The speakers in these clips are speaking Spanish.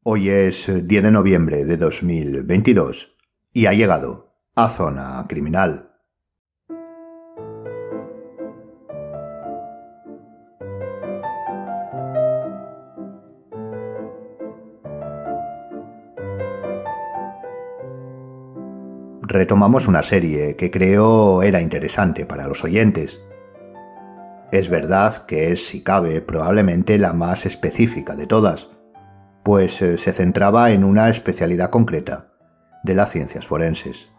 Hoy es 10 de noviembre de 2022 y ha llegado a Zona Criminal. Retomamos una serie que creo era interesante para los oyentes. Es verdad que es, si cabe, probablemente la más específica de todas, pues se centraba en una especialidad concreta de las ciencias forenses.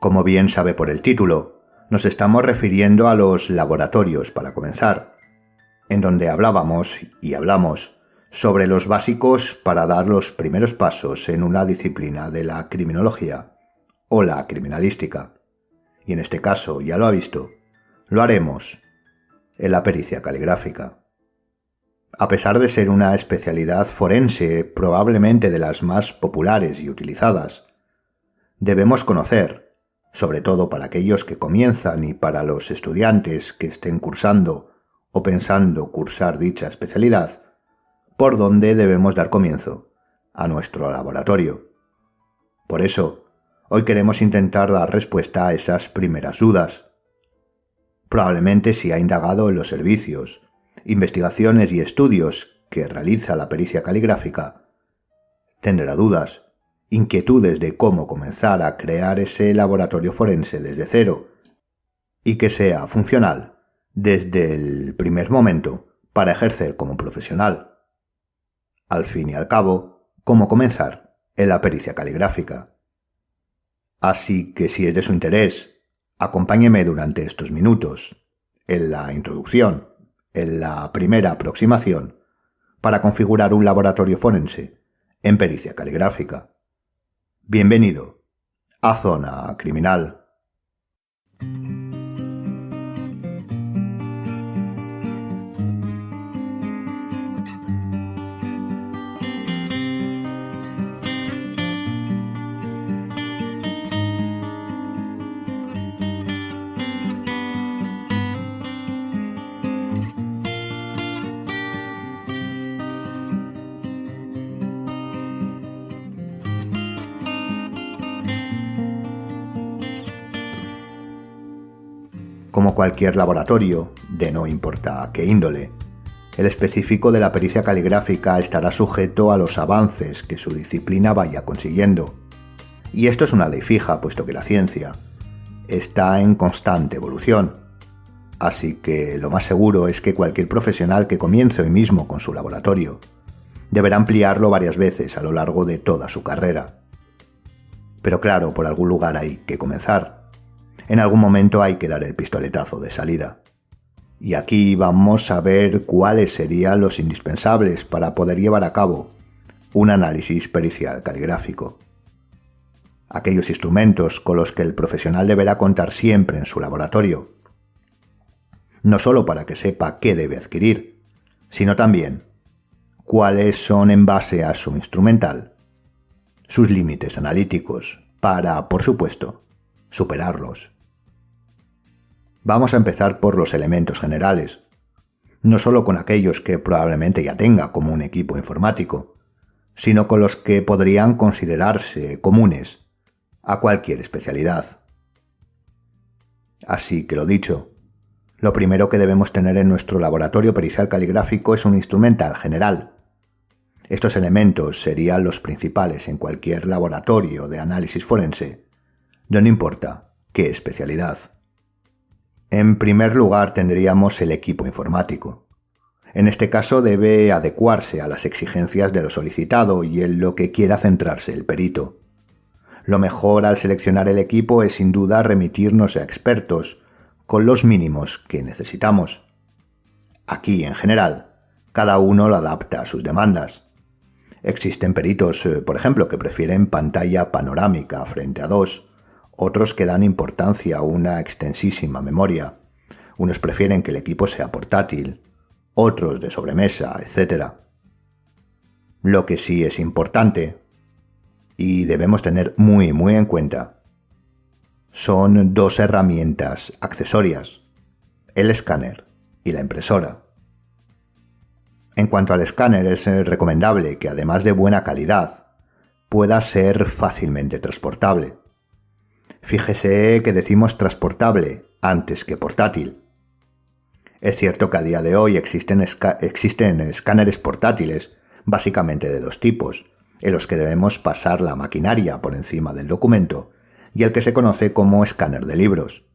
Como bien sabe por el título, nos estamos refiriendo a los laboratorios para comenzar, en donde hablábamos y hablamos sobre los básicos para dar los primeros pasos en una disciplina de la criminología o la criminalística. Y en este caso, ya lo ha visto, lo haremos en la pericia caligráfica. A pesar de ser una especialidad forense probablemente de las más populares y utilizadas, debemos conocer, sobre todo para aquellos que comienzan y para los estudiantes que estén cursando o pensando cursar dicha especialidad, por dónde debemos dar comienzo a nuestro laboratorio. Por eso, hoy queremos intentar dar respuesta a esas primeras dudas. Probablemente si ha indagado en los servicios, investigaciones y estudios que realiza la pericia caligráfica, tendrá dudas, inquietudes de cómo comenzar a crear ese laboratorio forense desde cero y que sea funcional desde el primer momento para ejercer como profesional. Al fin y al cabo, cómo comenzar en la pericia caligráfica. Así que si es de su interés, acompáñeme durante estos minutos en la introducción, en la primera aproximación, para configurar un laboratorio forense en pericia caligráfica. Bienvenido a Zona Criminal. Como cualquier laboratorio, de no importa qué índole, el específico de la pericia caligráfica estará sujeto a los avances que su disciplina vaya consiguiendo. Y esto es una ley fija, puesto que la ciencia está en constante evolución. Así que lo más seguro es que cualquier profesional que comience hoy mismo con su laboratorio deberá ampliarlo varias veces a lo largo de toda su carrera. Pero claro, por algún lugar hay que comenzar. En algún momento hay que dar el pistoletazo de salida. Y aquí vamos a ver cuáles serían los indispensables para poder llevar a cabo un análisis pericial caligráfico. Aquellos instrumentos con los que el profesional deberá contar siempre en su laboratorio. No solo para que sepa qué debe adquirir, sino también cuáles son en base a su instrumental, sus límites analíticos, para, por supuesto, superarlos. Vamos a empezar por los elementos generales, no solo con aquellos que probablemente ya tenga como un equipo informático, sino con los que podrían considerarse comunes a cualquier especialidad. Así que lo dicho, lo primero que debemos tener en nuestro laboratorio pericial caligráfico es un instrumental general. Estos elementos serían los principales en cualquier laboratorio de análisis forense, no importa qué especialidad. En primer lugar tendríamos el equipo informático. En este caso debe adecuarse a las exigencias de lo solicitado y en lo que quiera centrarse el perito. Lo mejor al seleccionar el equipo es sin duda remitirnos a expertos con los mínimos que necesitamos. Aquí, en general, cada uno lo adapta a sus demandas. Existen peritos, por ejemplo, que prefieren pantalla panorámica frente a dos, otros que dan importancia a una extensísima memoria, unos prefieren que el equipo sea portátil, otros de sobremesa, etc. Lo que sí es importante, y debemos tener muy en cuenta, son dos herramientas accesorias, el escáner y la impresora. En cuanto al escáner, es recomendable que además de buena calidad, pueda ser fácilmente transportable. Fíjese que decimos transportable antes que portátil. Es cierto que a día de hoy existen escáneres portátiles, básicamente de dos tipos, en los que debemos pasar la maquinaria por encima del documento, y el que se conoce como escáner de libros,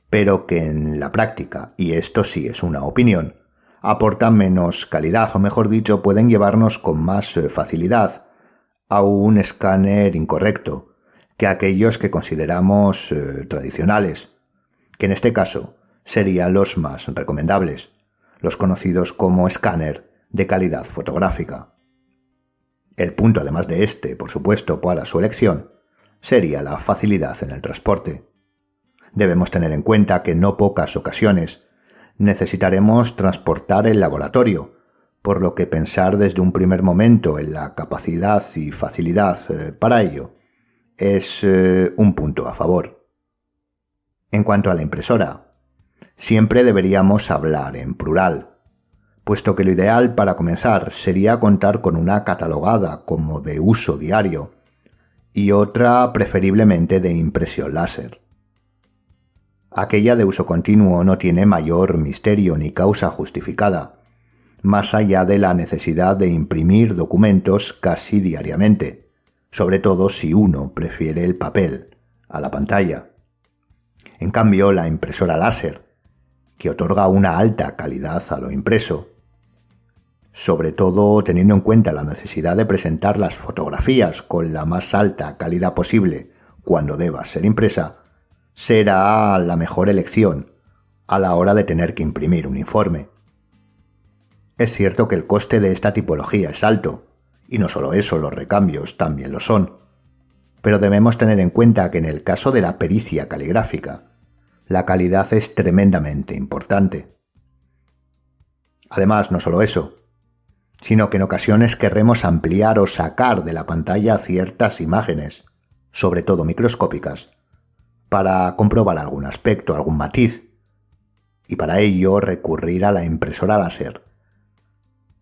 pero que en la práctica, y esto sí es una opinión, aportan menos calidad, o mejor dicho, pueden llevarnos con más facilidad a un escáner incorrecto que aquellos que consideramos tradicionales, que en este caso serían los más recomendables, los conocidos como escáner de calidad fotográfica. El punto, además de este, por supuesto, para su elección, sería la facilidad en el transporte. Debemos tener en cuenta que en no pocas ocasiones necesitaremos transportar el laboratorio, por lo que pensar desde un primer momento en la capacidad y facilidad para ello es un punto a favor. En cuanto a la impresora, siempre deberíamos hablar en plural, puesto que lo ideal para comenzar sería contar con una catalogada como de uso diario y otra preferiblemente de impresión láser. Aquella de uso continuo no tiene mayor misterio ni causa justificada, más allá de la necesidad de imprimir documentos casi diariamente, sobre todo si uno prefiere el papel a la pantalla. En cambio, la impresora láser, que otorga una alta calidad a lo impreso, sobre todo teniendo en cuenta la necesidad de presentar las fotografías con la más alta calidad posible cuando deba ser impresa, será la mejor elección a la hora de tener que imprimir un informe. Es cierto que el coste de esta tipología es alto, y no solo eso, los recambios también lo son, pero debemos tener en cuenta que en el caso de la pericia caligráfica, la calidad es tremendamente importante. Además, no solo eso, sino que en ocasiones querremos ampliar o sacar de la pantalla ciertas imágenes, sobre todo microscópicas, para comprobar algún aspecto, algún matiz, y para ello recurrir a la impresora láser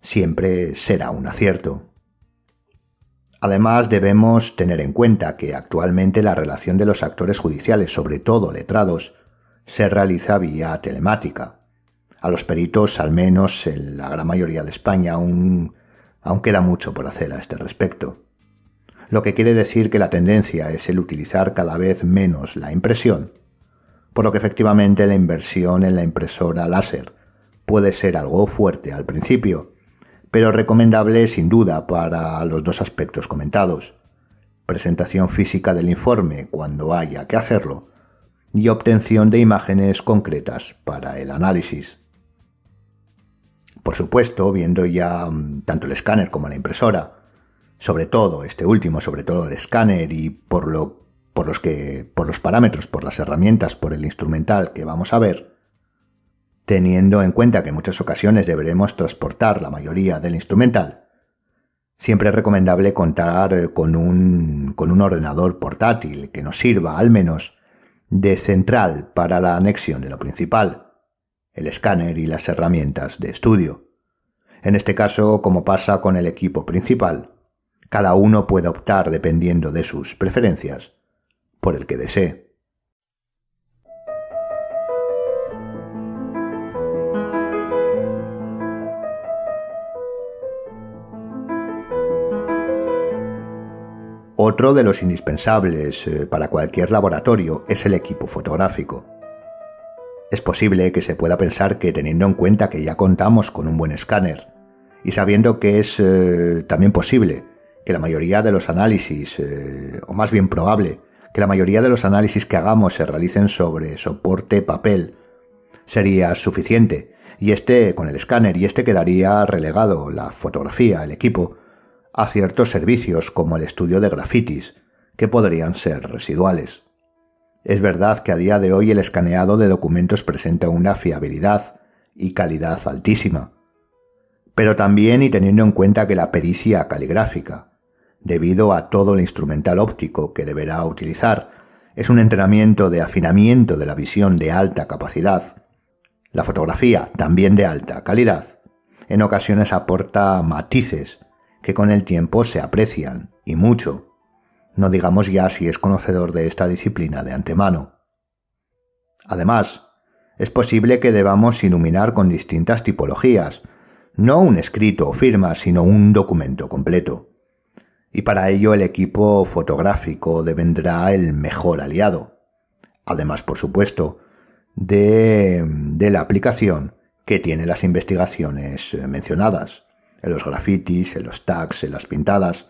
siempre será un acierto. Además, debemos tener en cuenta que actualmente la relación de los actores judiciales, sobre todo letrados, se realiza vía telemática. A los peritos, al menos en la gran mayoría de España, aún queda mucho por hacer a este respecto. Lo que quiere decir que la tendencia es el utilizar cada vez menos la impresión, por lo que efectivamente la inversión en la impresora láser puede ser algo fuerte al principio, pero recomendable sin duda para los dos aspectos comentados: presentación física del informe cuando haya que hacerlo y obtención de imágenes concretas para el análisis. Por supuesto, viendo ya tanto el escáner como la impresora, sobre todo este último, sobre todo el escáner, y por los parámetros, por las herramientas, por el instrumental que vamos a ver, teniendo en cuenta que en muchas ocasiones deberemos transportar la mayoría del instrumental, siempre es recomendable contar con un ordenador portátil que nos sirva al menos de central para la anexión de lo principal, el escáner y las herramientas de estudio. En este caso, como pasa con el equipo principal, cada uno puede optar, dependiendo de sus preferencias, por el que desee. Otro de los indispensables para cualquier laboratorio es el equipo fotográfico. Es posible que se pueda pensar que, teniendo en cuenta que ya contamos con un buen escáner, y sabiendo que es también posible que la mayoría de los análisis, o más bien probable, que la mayoría de los análisis que hagamos se realicen sobre soporte papel, sería suficiente, y con el escáner, y quedaría relegado, la fotografía, el equipo, a ciertos servicios como el estudio de grafitis, que podrían ser residuales. Es verdad que a día de hoy el escaneado de documentos presenta una fiabilidad y calidad altísima, pero también, y teniendo en cuenta que la pericia caligráfica, debido a todo el instrumental óptico que deberá utilizar, es un entrenamiento de afinamiento de la visión de alta capacidad, la fotografía también de alta calidad, en ocasiones aporta matices que con el tiempo se aprecian, y mucho. No digamos ya si es conocedor de esta disciplina de antemano. Además, es posible que debamos iluminar con distintas tipologías, no un escrito o firma, sino un documento completo. Y para ello el equipo fotográfico devendrá el mejor aliado. Además, por supuesto, de la aplicación que tiene las investigaciones mencionadas, en los grafitis, en los tags, en las pintadas,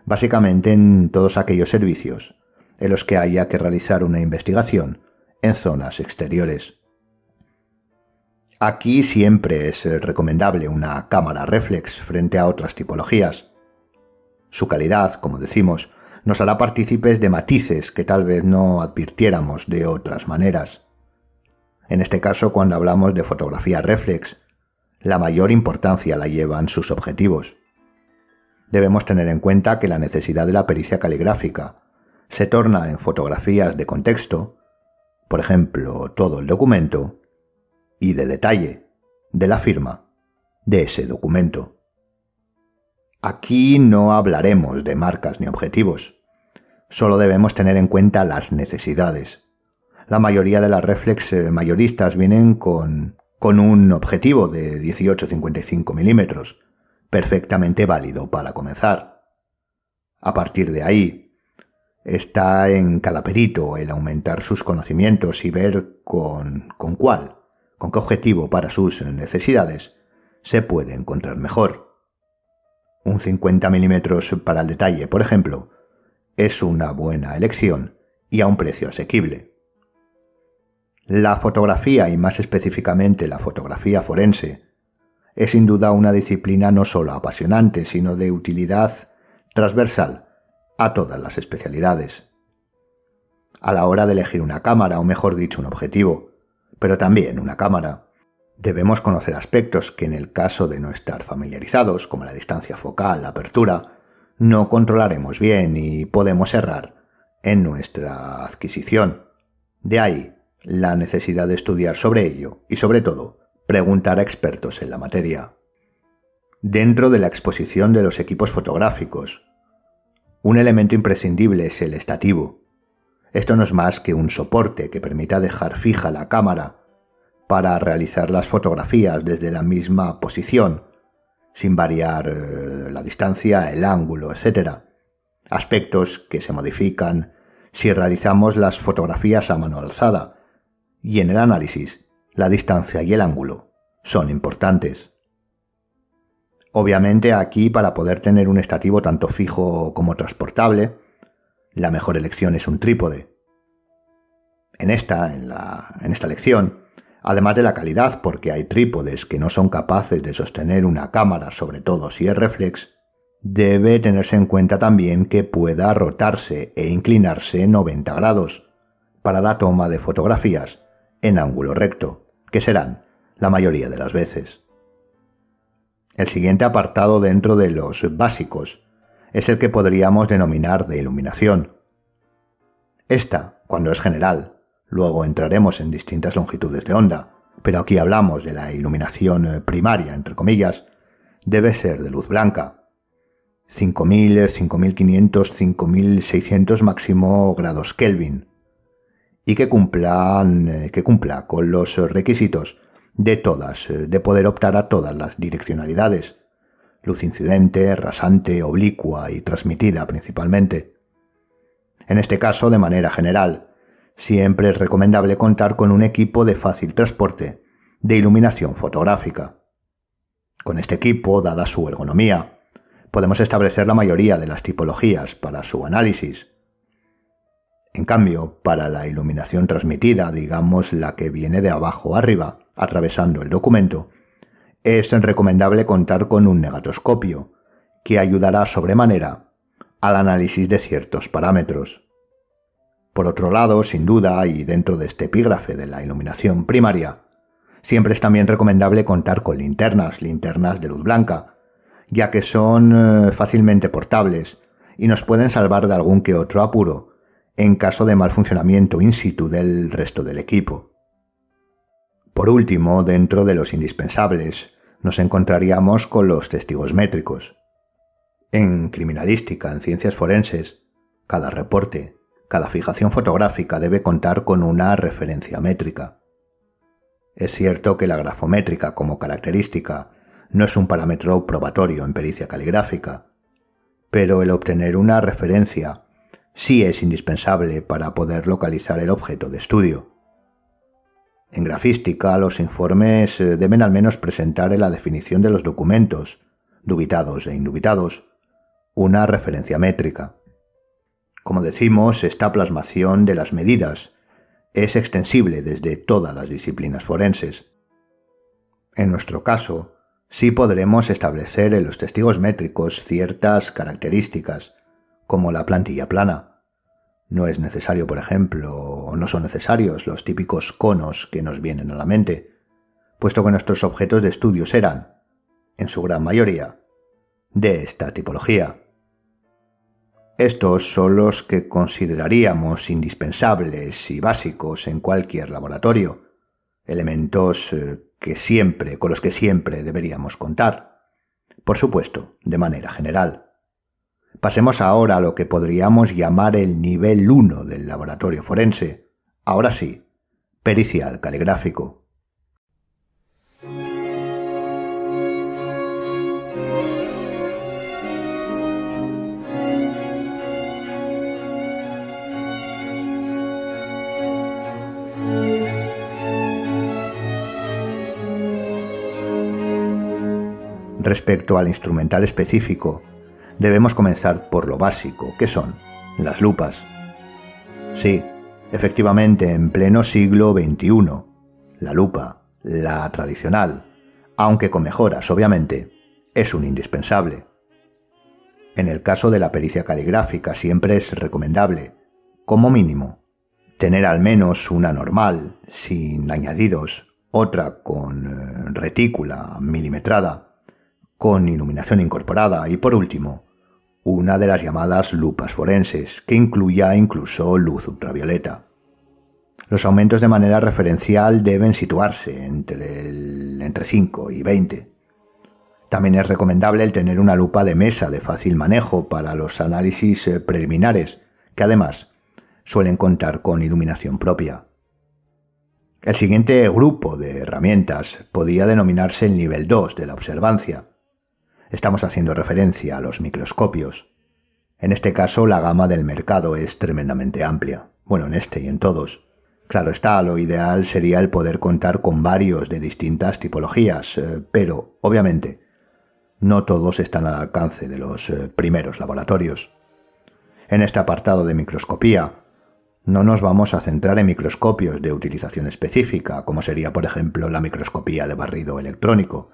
básicamente en todos aquellos servicios en los que haya que realizar una investigación en zonas exteriores. Aquí siempre es recomendable una cámara reflex frente a otras tipologías. Su calidad, como decimos, nos hará partícipes de matices que tal vez no advirtiéramos de otras maneras. En este caso, cuando hablamos de fotografía reflex, la mayor importancia la llevan sus objetivos. Debemos tener en cuenta que la necesidad de la pericia caligráfica se torna en fotografías de contexto, por ejemplo, todo el documento, y de detalle, de la firma, de ese documento. Aquí no hablaremos de marcas ni objetivos, solo debemos tener en cuenta las necesidades. La mayoría de las reflex mayoristas vienen con un objetivo de 18-55 milímetros, perfectamente válido para comenzar. A partir de ahí, está en cada perito el aumentar sus conocimientos y ver con qué objetivo para sus necesidades se puede encontrar mejor. Un 50 milímetros para el detalle, por ejemplo, es una buena elección y a un precio asequible. La fotografía, y más específicamente la fotografía forense, es sin duda una disciplina no solo apasionante, sino de utilidad transversal a todas las especialidades. A la hora de elegir una cámara, o mejor dicho, un objetivo, pero también una cámara, debemos conocer aspectos que en el caso de no estar familiarizados, como la distancia focal, la apertura, no controlaremos bien y podemos errar en nuestra adquisición. De ahí la necesidad de estudiar sobre ello y, sobre todo, preguntar a expertos en la materia. Dentro de la exposición de los equipos fotográficos, un elemento imprescindible es el estativo. Esto no es más que un soporte que permita dejar fija la cámara para realizar las fotografías desde la misma posición, sin variar la distancia, el ángulo, etc. Aspectos que se modifican si realizamos las fotografías a mano alzada, y en el análisis, la distancia y el ángulo son importantes. Obviamente aquí, para poder tener un estativo tanto fijo como transportable, la mejor elección es un trípode. En esta lección, además de la calidad, porque hay trípodes que no son capaces de sostener una cámara, sobre todo si es reflex, debe tenerse en cuenta también que pueda rotarse e inclinarse 90 grados para la toma de fotografías en ángulo recto, que serán la mayoría de las veces. El siguiente apartado dentro de los básicos es el que podríamos denominar de iluminación. Esta, cuando es general, luego entraremos en distintas longitudes de onda, pero aquí hablamos de la iluminación primaria, entre comillas, debe ser de luz blanca. 5000, 5500, 5600 máximo grados Kelvin, y que cumpla con los requisitos de poder optar a todas las direccionalidades, luz incidente, rasante, oblicua y transmitida principalmente. En este caso, de manera general, siempre es recomendable contar con un equipo de fácil transporte de iluminación fotográfica. Con este equipo, dada su ergonomía, podemos establecer la mayoría de las tipologías para su análisis. En cambio, para la iluminación transmitida, digamos la que viene de abajo arriba, atravesando el documento, es recomendable contar con un negatoscopio, que ayudará sobremanera al análisis de ciertos parámetros. Por otro lado, sin duda, y dentro de este epígrafe de la iluminación primaria, siempre es también recomendable contar con linternas de luz blanca, ya que son fácilmente portables y nos pueden salvar de algún que otro apuro en caso de mal funcionamiento in situ del resto del equipo. Por último, dentro de los indispensables, nos encontraríamos con los testigos métricos. En criminalística, en ciencias forenses, cada reporte, cada fijación fotográfica debe contar con una referencia métrica. Es cierto que la grafométrica como característica no es un parámetro probatorio en pericia caligráfica, pero el obtener una referencia sí es indispensable para poder localizar el objeto de estudio. En grafística, los informes deben al menos presentar en la definición de los documentos, dubitados e indubitados, una referencia métrica. Como decimos, esta plasmación de las medidas es extensible desde todas las disciplinas forenses. En nuestro caso, sí podremos establecer en los testigos métricos ciertas características, como la plantilla plana. No es necesario, por ejemplo, o no son necesarios los típicos conos que nos vienen a la mente, puesto que nuestros objetos de estudio serán, en su gran mayoría, de esta tipología. Estos son los que consideraríamos indispensables y básicos en cualquier laboratorio, elementos con los que siempre deberíamos contar, por supuesto, de manera general. Pasemos ahora a lo que podríamos llamar el nivel 1 del laboratorio forense, ahora sí, pericial caligráfico. Respecto al instrumental específico, debemos comenzar por lo básico, que son las lupas. Sí, efectivamente, en pleno siglo XXI, la lupa, la tradicional, aunque con mejoras, obviamente, es un indispensable. En el caso de la pericia caligráfica siempre es recomendable, como mínimo, tener al menos una normal, sin añadidos, otra con retícula milimetrada, con iluminación incorporada y, por último, una de las llamadas lupas forenses, que incluya incluso luz ultravioleta. Los aumentos de manera referencial deben situarse entre 5 y 20. También es recomendable el tener una lupa de mesa de fácil manejo para los análisis preliminares, que además suelen contar con iluminación propia. El siguiente grupo de herramientas podría denominarse el nivel 2 de la observancia. Estamos haciendo referencia a los microscopios. En este caso, la gama del mercado es tremendamente amplia. Bueno, en este y en todos. Claro está, lo ideal sería el poder contar con varios de distintas tipologías, pero, obviamente, no todos están al alcance de los primeros laboratorios. En este apartado de microscopía, no nos vamos a centrar en microscopios de utilización específica, como sería, por ejemplo, la microscopía de barrido electrónico,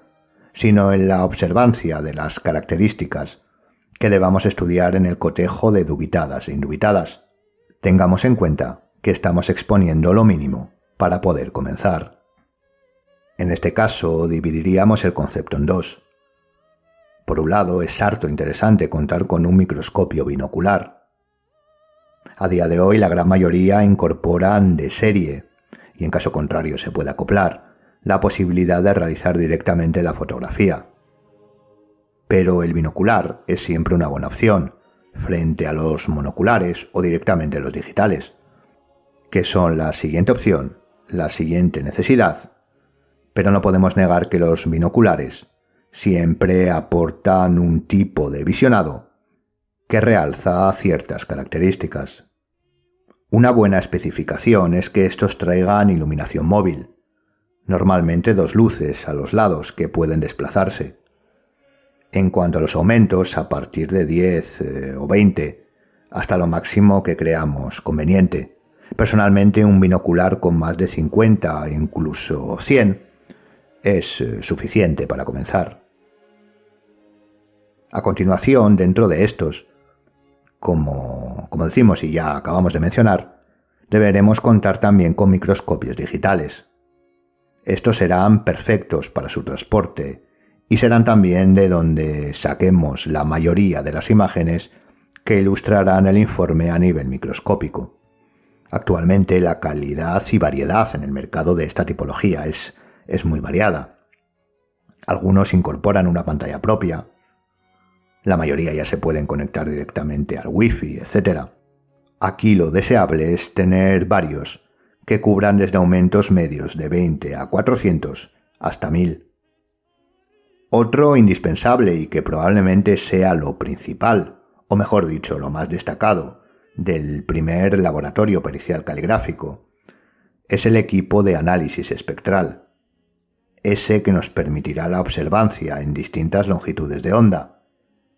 sino en la observancia de las características que debamos estudiar en el cotejo de dubitadas e indubitadas. Tengamos en cuenta que estamos exponiendo lo mínimo para poder comenzar. En este caso, dividiríamos el concepto en dos. Por un lado, es harto interesante contar con un microscopio binocular. A día de hoy, la gran mayoría incorporan de serie, y en caso contrario se puede acoplar, la posibilidad de realizar directamente la fotografía. Pero el binocular es siempre una buena opción, frente a los monoculares o directamente los digitales, que son la siguiente opción, la siguiente necesidad, pero no podemos negar que los binoculares siempre aportan un tipo de visionado que realza ciertas características. Una buena especificación es que estos traigan iluminación móvil, normalmente 2 luces a los lados que pueden desplazarse. En cuanto a los aumentos, a partir de 10 o 20, hasta lo máximo que creamos conveniente. Personalmente, un binocular con más de 50 e incluso 100 es suficiente para comenzar. A continuación, dentro de estos, como decimos y ya acabamos de mencionar, deberemos contar también con microscopios digitales. Estos serán perfectos para su transporte y serán también de donde saquemos la mayoría de las imágenes que ilustrarán el informe a nivel microscópico. Actualmente la calidad y variedad en el mercado de esta tipología es muy variada. Algunos incorporan una pantalla propia. La mayoría ya se pueden conectar directamente al Wi-Fi, etc. Aquí lo deseable es tener varios, que cubran desde aumentos medios de 20 a 400 hasta 1000. Otro indispensable y que probablemente sea lo principal, o mejor dicho, lo más destacado, del primer laboratorio pericial caligráfico, es el equipo de análisis espectral, ese que nos permitirá la observancia en distintas longitudes de onda,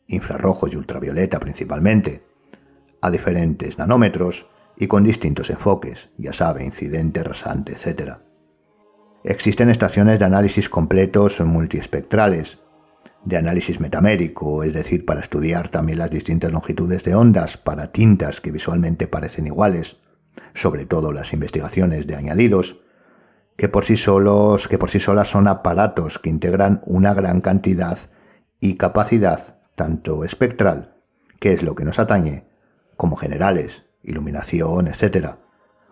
infrarrojo y ultravioleta principalmente, a diferentes nanómetros y con distintos enfoques, ya sabe, incidente, rasante, etc. Existen estaciones de análisis completos multiespectrales, de análisis metamérico, es decir, para estudiar también las distintas longitudes de ondas para tintas que visualmente parecen iguales, sobre todo las investigaciones de añadidos, que por sí solas son aparatos que integran una gran cantidad y capacidad tanto espectral, que es lo que nos atañe, como generales, iluminación, etc.,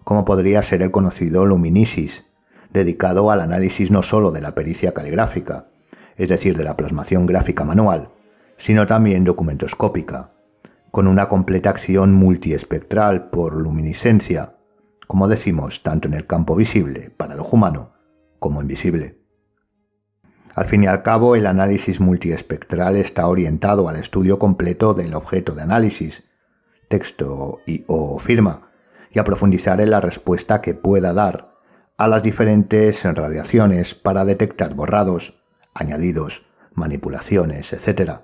como podría ser el conocido Luminesis, dedicado al análisis no solo de la pericia caligráfica, es decir, de la plasmación gráfica manual, sino también documentoscópica, con una completa acción multiespectral por luminiscencia, como decimos, tanto en el campo visible, para el ojo humano, como invisible. Al fin y al cabo, el análisis multiespectral está orientado al estudio completo del objeto de análisis, texto o firma, y a profundizar en la respuesta que pueda dar a las diferentes radiaciones para detectar borrados, añadidos, manipulaciones, etc.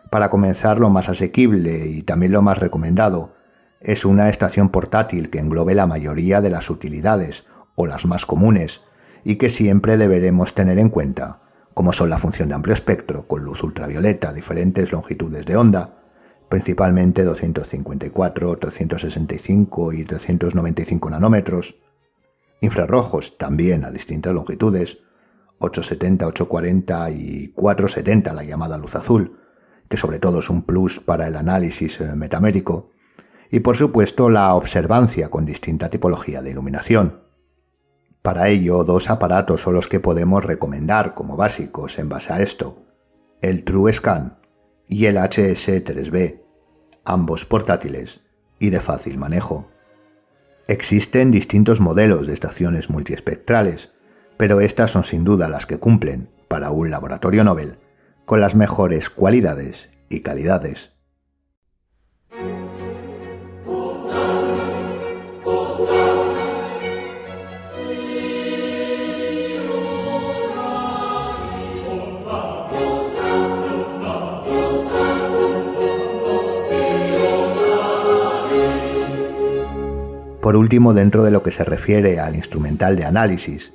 Para comenzar, lo más asequible y también lo más recomendado es una estación portátil que englobe la mayoría de las utilidades o las más comunes y que siempre deberemos tener en cuenta, como son la función de amplio espectro con luz ultravioleta a diferentes longitudes de onda, principalmente 254, 365 y 395 nanómetros, infrarrojos también a distintas longitudes, 870, 840 y 470, la llamada luz azul, que sobre todo es un plus para el análisis metamérico, y por supuesto la observancia con distinta tipología de iluminación. Para ello, dos aparatos son los que podemos recomendar como básicos en base a esto, el TrueScan y el HS3B, ambos portátiles y de fácil manejo. Existen distintos modelos de estaciones multiespectrales, pero estas son sin duda las que cumplen, para un laboratorio Nobel, con las mejores cualidades y calidades. Por último, dentro de lo que se refiere al instrumental de análisis,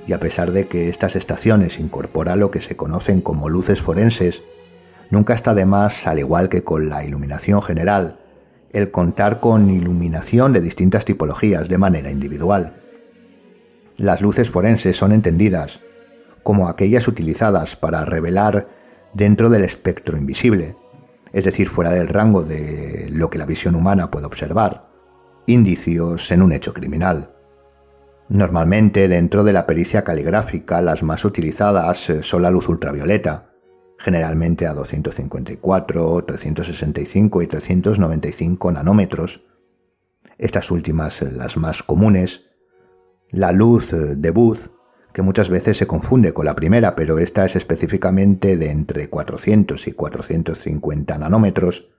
y a pesar de que estas estaciones incorporan lo que se conocen como luces forenses, nunca está de más, al igual que con la iluminación general, el contar con iluminación de distintas tipologías de manera individual. Las luces forenses son entendidas como aquellas utilizadas para revelar dentro del espectro invisible, es decir, fuera del rango de lo que la visión humana puede observar, indicios en un hecho criminal. Normalmente, dentro de la pericia caligráfica, las más utilizadas son la luz ultravioleta, generalmente a 254, 365 y 395 nanómetros. Estas últimas las más comunes. La luz de Booth, que muchas veces se confunde con la primera, pero esta es específicamente de entre 400 y 450 nanómetros.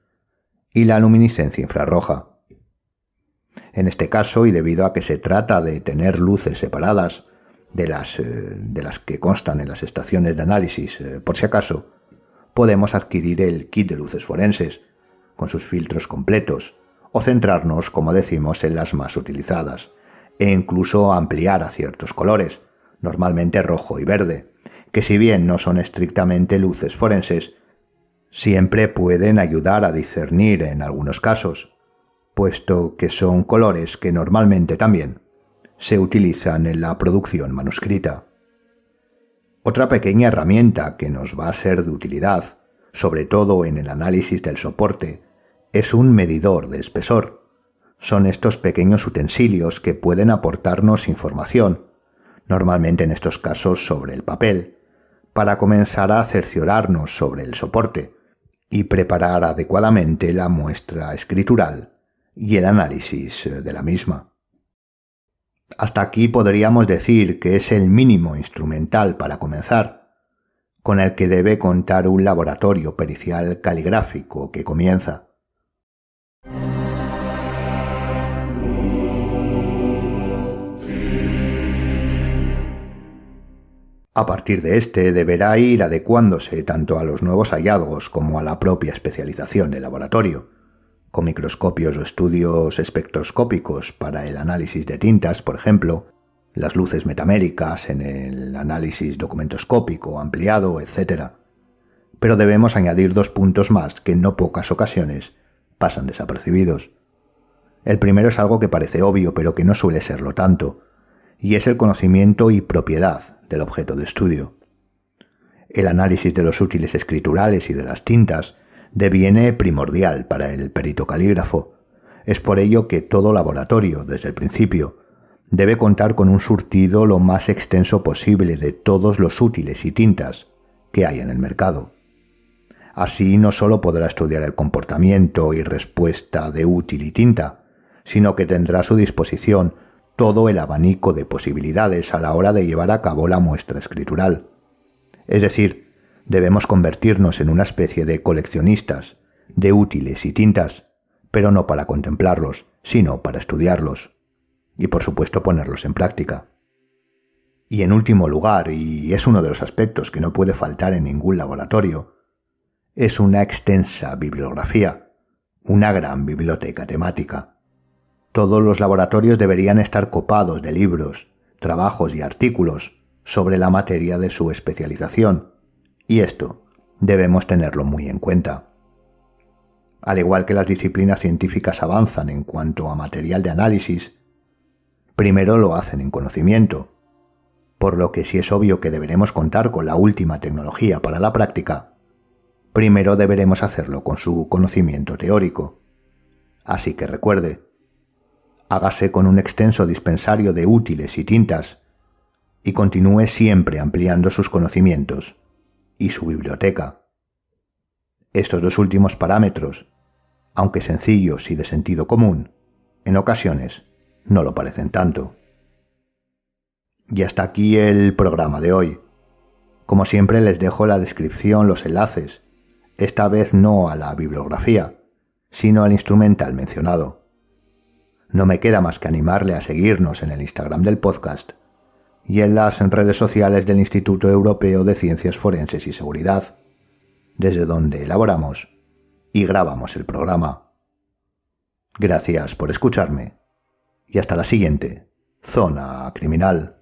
Y la luminiscencia infrarroja. En este caso, y debido a que se trata de tener luces separadas de las que constan en las estaciones de análisis, por si acaso, podemos adquirir el kit de luces forenses, con sus filtros completos, o centrarnos, como decimos, en las más utilizadas, e incluso ampliar a ciertos colores, normalmente rojo y verde, que si bien no son estrictamente luces forenses, siempre pueden ayudar a discernir en algunos casos, puesto que son colores que normalmente también se utilizan en la producción manuscrita. Otra pequeña herramienta que nos va a ser de utilidad, sobre todo en el análisis del soporte, es un medidor de espesor. Son estos pequeños utensilios que pueden aportarnos información, normalmente en estos casos sobre el papel, para comenzar a cerciorarnos sobre el soporte y preparar adecuadamente la muestra escritural y el análisis de la misma. Hasta aquí podríamos decir que es el mínimo instrumental para comenzar, con el que debe contar un laboratorio pericial caligráfico que comienza. A partir de este deberá ir adecuándose tanto a los nuevos hallazgos como a la propia especialización del laboratorio, con microscopios o estudios espectroscópicos para el análisis de tintas, por ejemplo, las luces metaméricas en el análisis documentoscópico ampliado, etc. Pero debemos añadir 2 puntos más que en no pocas ocasiones pasan desapercibidos. El primero es algo que parece obvio, pero que no suele serlo tanto, y es el conocimiento y propiedad del objeto de estudio. El análisis de los útiles escriturales y de las tintas deviene primordial para el perito calígrafo. Es por ello que todo laboratorio, desde el principio, debe contar con un surtido lo más extenso posible de todos los útiles y tintas que hay en el mercado. Así no solo podrá estudiar el comportamiento y respuesta de útil y tinta, sino que tendrá a su disposición todo el abanico de posibilidades a la hora de llevar a cabo la muestra escritural. Es decir, debemos convertirnos en una especie de coleccionistas de útiles y tintas, pero no para contemplarlos, sino para estudiarlos y, por supuesto, ponerlos en práctica. Y en último lugar, y es uno de los aspectos que no puede faltar en ningún laboratorio, es una extensa bibliografía, una gran biblioteca temática. Todos los laboratorios deberían estar copados de libros, trabajos y artículos sobre la materia de su especialización, y esto debemos tenerlo muy en cuenta. Al igual que las disciplinas científicas avanzan en cuanto a material de análisis, primero lo hacen en conocimiento, por lo que si es obvio que deberemos contar con la última tecnología para la práctica, primero deberemos hacerlo con su conocimiento teórico. Así que recuerde, hágase con un extenso dispensario de útiles y tintas y continúe siempre ampliando sus conocimientos y su biblioteca. Estos 2 últimos parámetros, aunque sencillos y de sentido común, en ocasiones no lo parecen tanto. Y hasta aquí el programa de hoy. Como siempre les dejo en la descripción los enlaces, esta vez no a la bibliografía, sino al instrumental mencionado. No me queda más que animarle a seguirnos en el Instagram del podcast y en las redes sociales del Instituto Europeo de Ciencias Forenses y Seguridad, desde donde elaboramos y grabamos el programa. Gracias por escucharme y hasta la siguiente Zona Criminal.